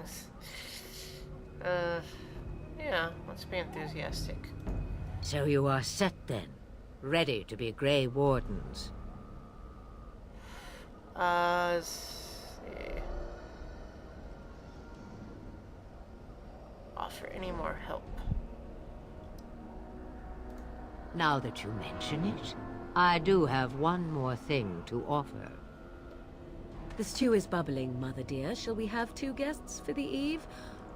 things. Yeah, let's be enthusiastic. So you are set then, ready to be Grey Wardens. See. Offer any more help. Now that you mention it, I do have one more thing to offer. The stew is bubbling, Mother dear. Shall we have 2 guests for the eve,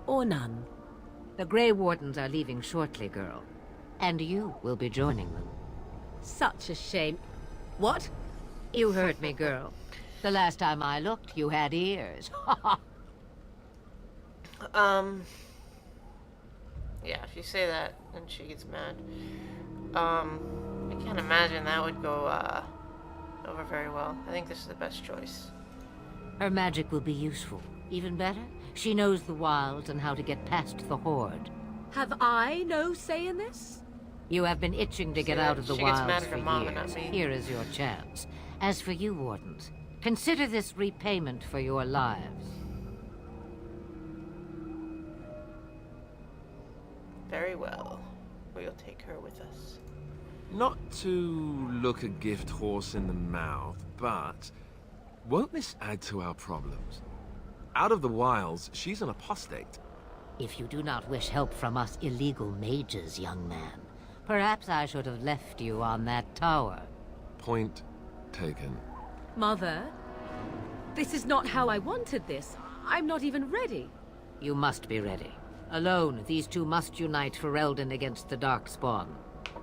or none? The Grey Wardens are leaving shortly, girl. And you will be joining them. Such a shame. What? You heard me, girl. The last time I looked, you had ears. Yeah, if you say that, then she gets mad. I can't imagine that would go, over very well. I think this is the best choice. Her magic will be useful. Even better, she knows the wilds and how to get past the Horde. Have I no say in this? You have been itching to get out of the she gets mad wilds at for her mom and years. not me. Here is your chance. As for you, Wardens, consider this repayment for your lives. Very well. We'll take her with us. Not to look a gift horse in the mouth, but won't this add to our problems? Out of the wilds, she's an apostate. If you do not wish help from us illegal mages, young man, perhaps I should have left you on that tower. Point taken. Mother, this is not how I wanted this. I'm not even ready. You must be ready. Alone, these two must unite Ferelden against the Darkspawn.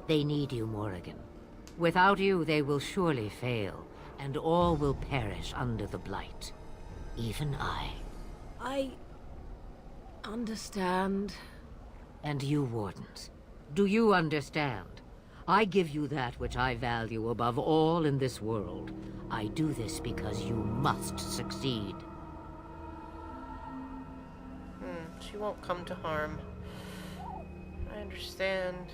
They need you, Morrigan. Without you, they will surely fail, and all will perish under the Blight. Even I. I understand. And you, Wardens. Do you understand? I give you that which I value above all in this world. I do this because you must succeed. She won't come to harm. I understand.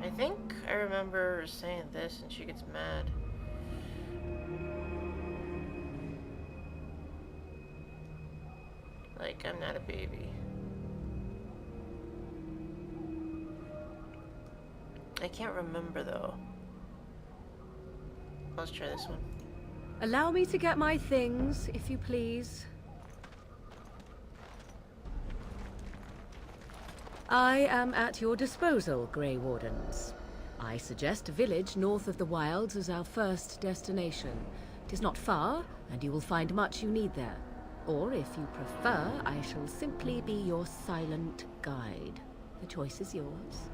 I think I remember saying this and she gets mad. Like, I'm not a baby. I can't remember though. Let's try this one. Allow me to get my things, if you please. I am at your disposal, Grey Wardens. I suggest a village north of the wilds as our first destination. It is not far, and you will find much you need there. Or, if you prefer, I shall simply be your silent guide. The choice is yours.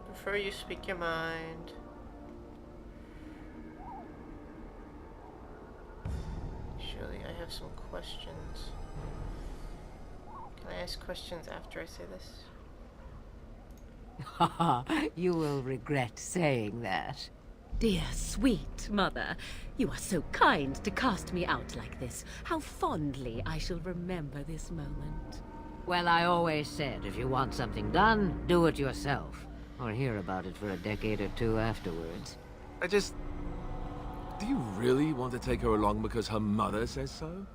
Prefer you speak your mind. Surely I have some questions. Can I ask questions after I say this? Haha, you will regret saying that. Dear, sweet mother, you are so kind to cast me out like this. How fondly I shall remember this moment. Well, I always said, if you want something done, do it yourself. Or hear about it for a decade or two afterwards. Do you really want to take her along because her mother says so?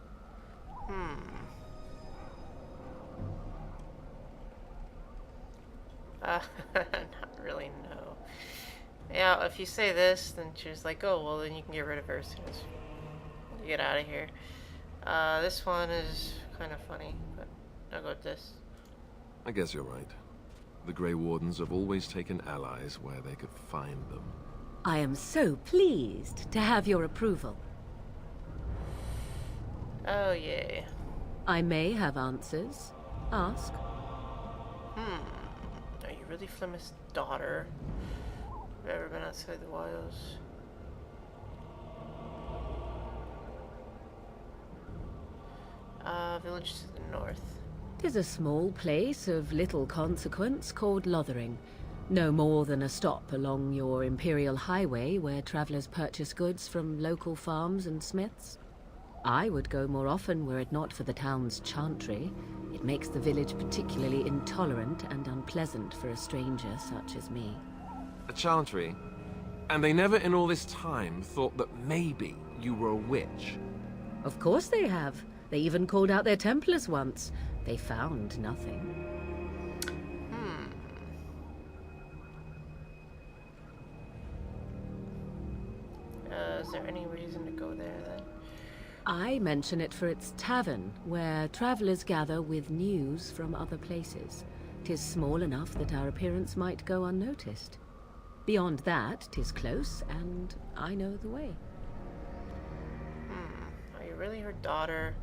Not really, no. Yeah, if you say this, then she's like, oh, well, then you can get rid of her as soon as you get out of here. This one is kind of funny, but I'll go with this. I guess you're right. The Grey Wardens have always taken allies where they could find them. I am so pleased to have your approval. Oh, yeah. I may have answers. Ask. Are you really Flemeth's daughter? Have you ever been outside the wilds? Village to the north. 'Tis a small place of little consequence called Lothering. No more than a stop along your Imperial Highway where travelers purchase goods from local farms and smiths. I would go more often were it not for the town's chantry. It makes the village particularly intolerant and unpleasant for a stranger such as me. A chantry? And they never in all this time thought that maybe you were a witch? Of course they have. They even called out their Templars once. They found nothing. Is there any reason to go there then? I mention it for its tavern, where travelers gather with news from other places. 'Tis small enough that our appearance might go unnoticed. Beyond that, 'tis close, and I know the way. Are you really her daughter?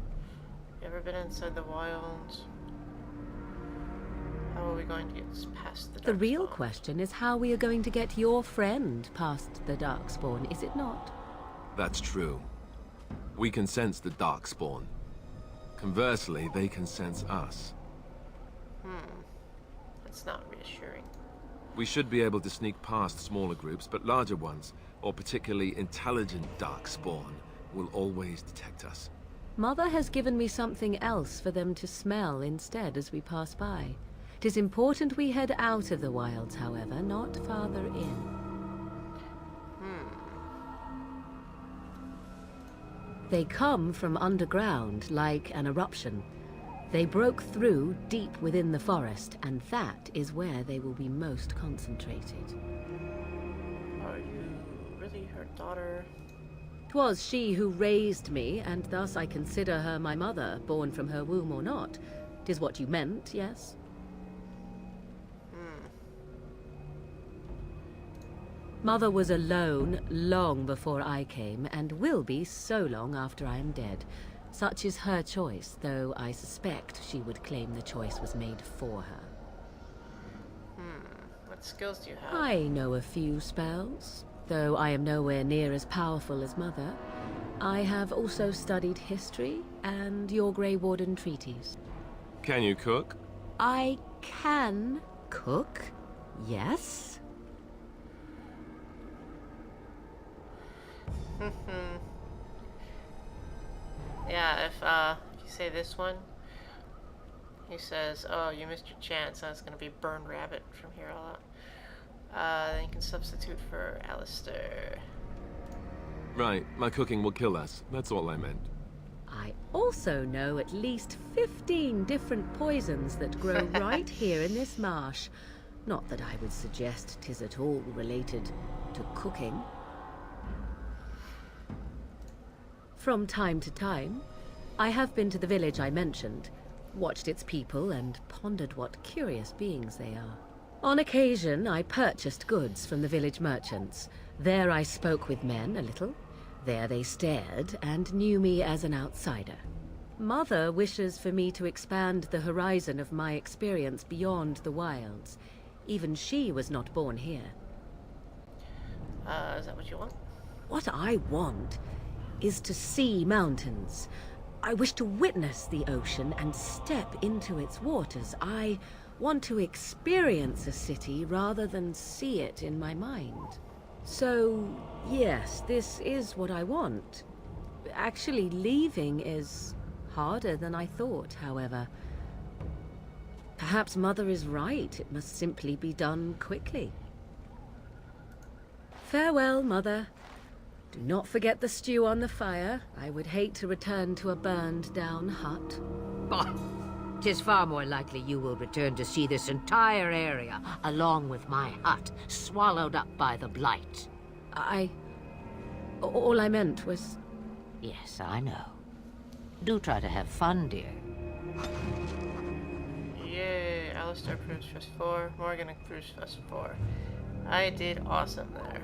You ever been inside the wilds? How are we going to get past the The real Darkspawn? question is how we are going to get your friend past the Darkspawn, is it not? That's true. We can sense the Darkspawn. Conversely, they can sense us. That's not reassuring. We should be able to sneak past smaller groups, but larger ones, or particularly intelligent Darkspawn, will always detect us. Mother has given me something else for them to smell instead as we pass by. 'Tis important we head out of the wilds, however, not farther in. They come from underground, like an eruption. They broke through deep within the forest, and that is where they will be most concentrated. Are you really her daughter? 'Twas she who raised me, and thus I consider her my mother, born from her womb or not. 'Tis what you meant, yes? Mother was alone long before I came, and will be so long after I am dead. Such is her choice, though I suspect she would claim the choice was made for her. What skills do you have? I know a few spells, though I am nowhere near as powerful as Mother. I have also studied history and your Grey Warden treaties. Can you cook? I can cook, yes. Yeah, if you say this one, he says, "Oh, you missed your chance. That's gonna be burned rabbit from here on out." Then you can substitute for Alistair. Right, my cooking will kill us. That's all I meant. I also know at least 15 different poisons that grow right here in this marsh. Not that I would suggest 'tis at all related to cooking. From time to time, I have been to the village I mentioned, watched its people, and pondered what curious beings they are. On occasion, I purchased goods from the village merchants. There I spoke with men a little. There they stared and knew me as an outsider. Mother wishes for me to expand the horizon of my experience beyond the wilds. Even she was not born here. Is that what you want? What I want is to see mountains. I wish to witness the ocean and step into its waters. I want to experience a city rather than see it in my mind. So, yes, this is what I want. Actually, leaving is harder than I thought, however. Perhaps Mother is right. It must simply be done quickly. Farewell, Mother. Do not forget the stew on the fire. I would hate to return to a burned-down hut. Bah! 'Tis far more likely you will return to see this entire area, along with my hut, swallowed up by the blight. All I meant was... Yes, I know. Do try to have fun, dear. Yay, Alistair improves +4, Morgan improves +4. I did awesome there.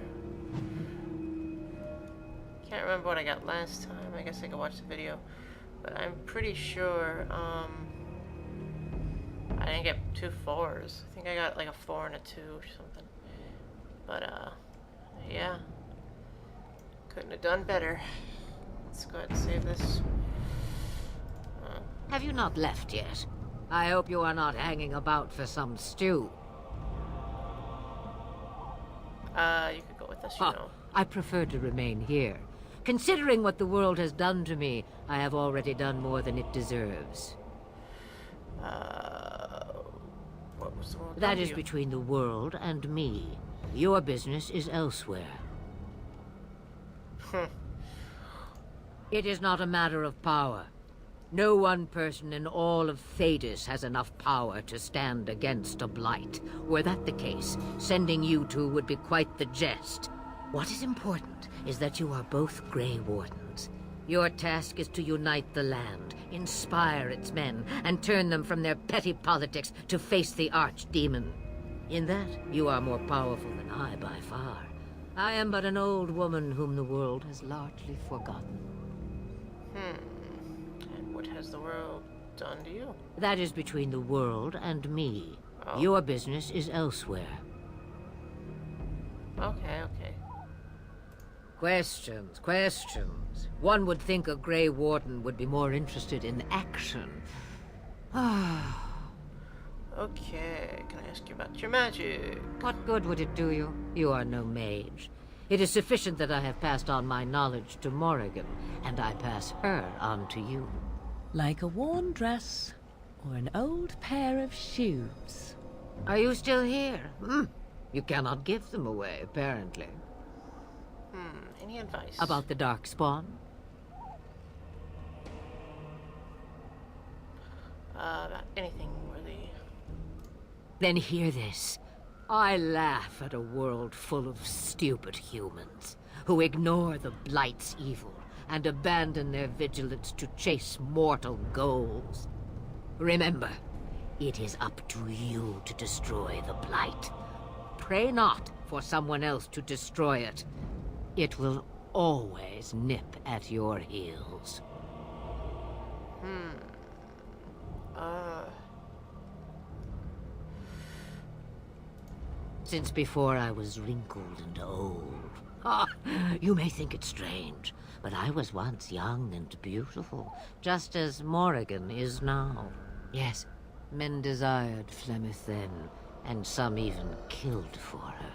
Can't remember what I got last time. I guess I could watch the video. But I'm pretty sure, I didn't get 2 4s. I think I got like a 4 and a 2 or something. But, yeah. Couldn't have done better. Let's go ahead and save this. Have you not left yet? I hope you are not hanging about for some stew. You could go with us, you know. I prefer to remain here. Considering what the world has done to me, I have already done more than it deserves. What was the world That done to is you? between the world and me. Your business is elsewhere. It is not a matter of power. No one person in all of Thedas has enough power to stand against a blight. Were that the case, sending you two would be quite the jest. What is important is that you are both Grey Wardens. Your task is to unite the land, inspire its men, and turn them from their petty politics to face the archdemon. In that, you are more powerful than I by far. I am but an old woman whom the world has largely forgotten. And what has the world done to you? That is between the world and me. Oh. Your business is elsewhere. Okay, okay. Questions, questions. One would think a Grey Warden would be more interested in action. Okay, can I ask you about your magic? What good would it do you? You are no mage. It is sufficient that I have passed on my knowledge to Morrigan, and I pass her on to you. Like a worn dress or an old pair of shoes. Are you still here? You cannot give them away, apparently. Any advice? About the Darkspawn? About anything worthy. Then hear this. I laugh at a world full of stupid humans who ignore the Blight's evil and abandon their vigilance to chase mortal goals. Remember, it is up to you to destroy the Blight. Pray not for someone else to destroy it. It will always nip at your heels. Since before I was wrinkled and old. You may think it strange, but I was once young and beautiful, just as Morrigan is now. Yes, men desired Flemeth then, and some even killed for her.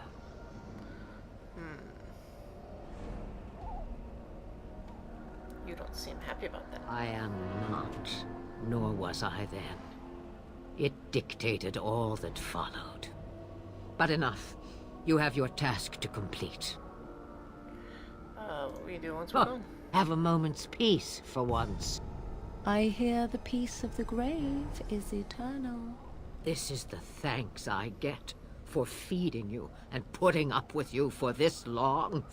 You don't seem happy about that. I am not, nor was I then. It dictated all that followed. But enough. You have your task to complete. What we do once we're done? Have a moment's peace for once. I hear the peace of the grave is eternal. This is the thanks I get for feeding you and putting up with you for this long.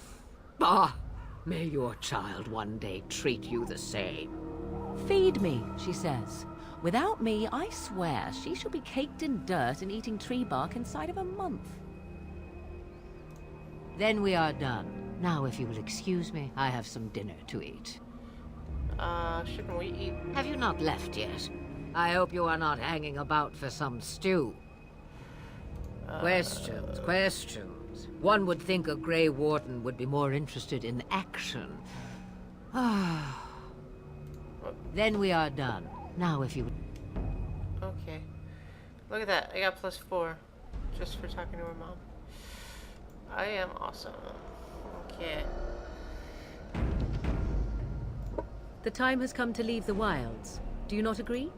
May your child one day treat you the same. Feed me, she says. Without me, I swear, she shall be caked in dirt and eating tree bark inside of a month. Then we are done. Now, if you will excuse me, I have some dinner to eat. Shouldn't we eat? Have you not left yet? I hope you are not hanging about for some stew. Questions, questions. One would think a Grey Warden would be more interested in action. Then we are done. Now, if you would... Okay. Look at that. I got +4. Just for talking to her mom. I am awesome. Okay. The time has come to leave the wilds. Do you not agree?